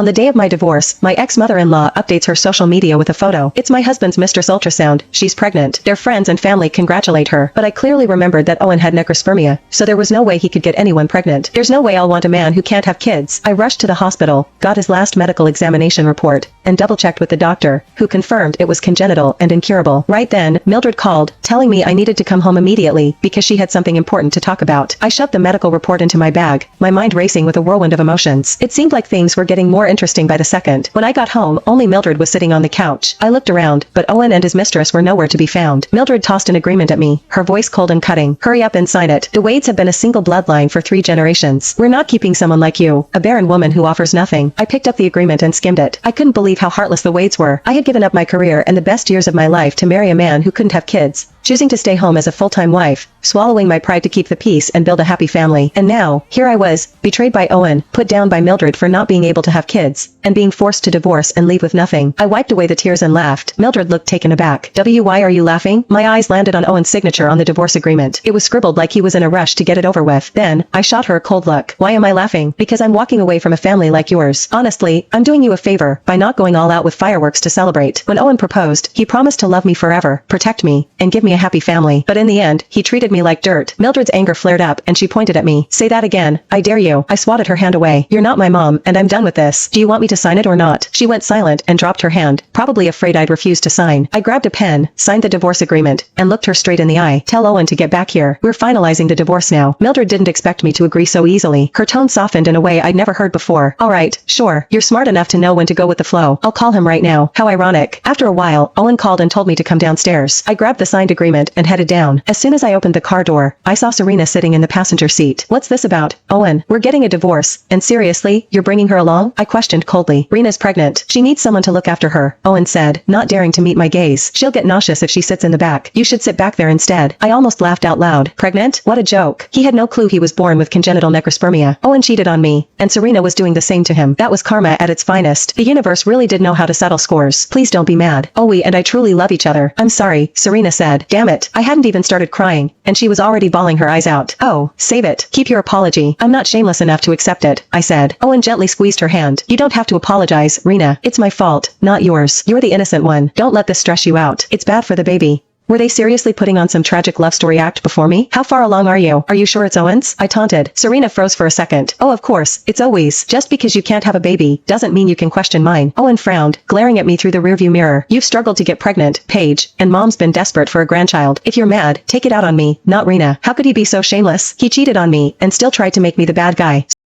On the day of my divorce, my ex-mother-in-law updates her social media with a photo. It's my husband's mistress ultrasound. She's pregnant. Their friends and family congratulate her. But I clearly remembered that Owen had necrospermia, so there was no way he could get anyone pregnant. There's no way I'll want a man who can't have kids. I rushed to the hospital, got his last medical examination report, and double-checked with the doctor, who confirmed it was congenital and incurable. Right then, Mildred called, telling me I needed to come home immediately because she had something important to talk about. I shoved the medical report into my bag, my mind racing with a whirlwind of emotions. It seemed like things were getting more interesting by the second. When I got home, only Mildred was sitting on the couch. I looked around, but Owen and his mistress were nowhere to be found. Mildred tossed an agreement at me, her voice cold and cutting. Hurry up and sign it. The Wades have been a single bloodline for 3 generations. We're not keeping someone like you, a barren woman who offers nothing. I picked up the agreement and skimmed it. I couldn't believe how heartless the Wades were. I had given up my career and the best years of my life to marry a man who couldn't have kids, choosing to stay home as a full-time wife, swallowing my pride to keep the peace and build a happy family. And now, here I was, betrayed by Owen, put down by Mildred for not being able to have kids, and being forced to divorce and leave with nothing. I wiped away the tears and laughed. Mildred looked taken aback. Why are you laughing? My eyes landed on Owen's signature on the divorce agreement. It was scribbled like he was in a rush to get it over with. Then, I shot her a cold look. Why am I laughing? Because I'm walking away from a family like yours. Honestly, I'm doing you a favor by not going all out with fireworks to celebrate. When Owen proposed, he promised to love me forever, protect me, and give me a happy family. But in the end, he treated me like dirt. Mildred's anger flared up and she pointed at me. Say that again. I dare you. I swatted her hand away. You're not my mom, and I'm done with this. Do you want me to sign it or not? She went silent and dropped her hand, probably afraid I'd refuse to sign. I grabbed a pen, signed the divorce agreement, and looked her straight in the eye. Tell Owen to get back here. We're finalizing the divorce now. Mildred didn't expect me to agree so easily. Her tone softened in a way I'd never heard before. Alright, sure. You're smart enough to know when to go with the flow. I'll call him right now. How ironic. After a while, Owen called and told me to come downstairs. I grabbed the signed agreement and headed down. As soon as I opened the car door, I saw Serena sitting in the passenger seat. What's this about? Owen, we're getting a divorce. And seriously, you're bringing her along? I questioned coldly. Rena's pregnant. She needs someone to look after her, Owen said, not daring to meet my gaze. She'll get nauseous if she sits in the back. You should sit back there instead. I almost laughed out loud. Pregnant? What a joke. He had no clue he was born with congenital necrospermia. Owen cheated on me, and Serena was doing the same to him. That was karma at its finest. The universe really did know how to settle scores. Please don't be mad. Owie and I truly love each other. I'm sorry, Serena said. Damn it. I hadn't even started crying, and she was already bawling her eyes out. Oh, save it. Keep your apology. I'm not shameless enough to accept it, I said. Owen gently squeezed her hand. You don't have to apologize, Rena. It's my fault, not yours. You're the innocent one. Don't let this stress you out. It's bad for the baby. Were they seriously putting on some tragic love story act before me? How far along are you? Are you sure it's Owen's? I taunted. Serena froze for a second. Oh, of course, it's always. Just because you can't have a baby doesn't mean you can question mine. Owen frowned, glaring at me through the rearview mirror. You've struggled to get pregnant, Paige, and Mom's been desperate for a grandchild. If you're mad, take it out on me, not Rena. How could he be so shameless? He cheated on me and still tried to make me the bad guy.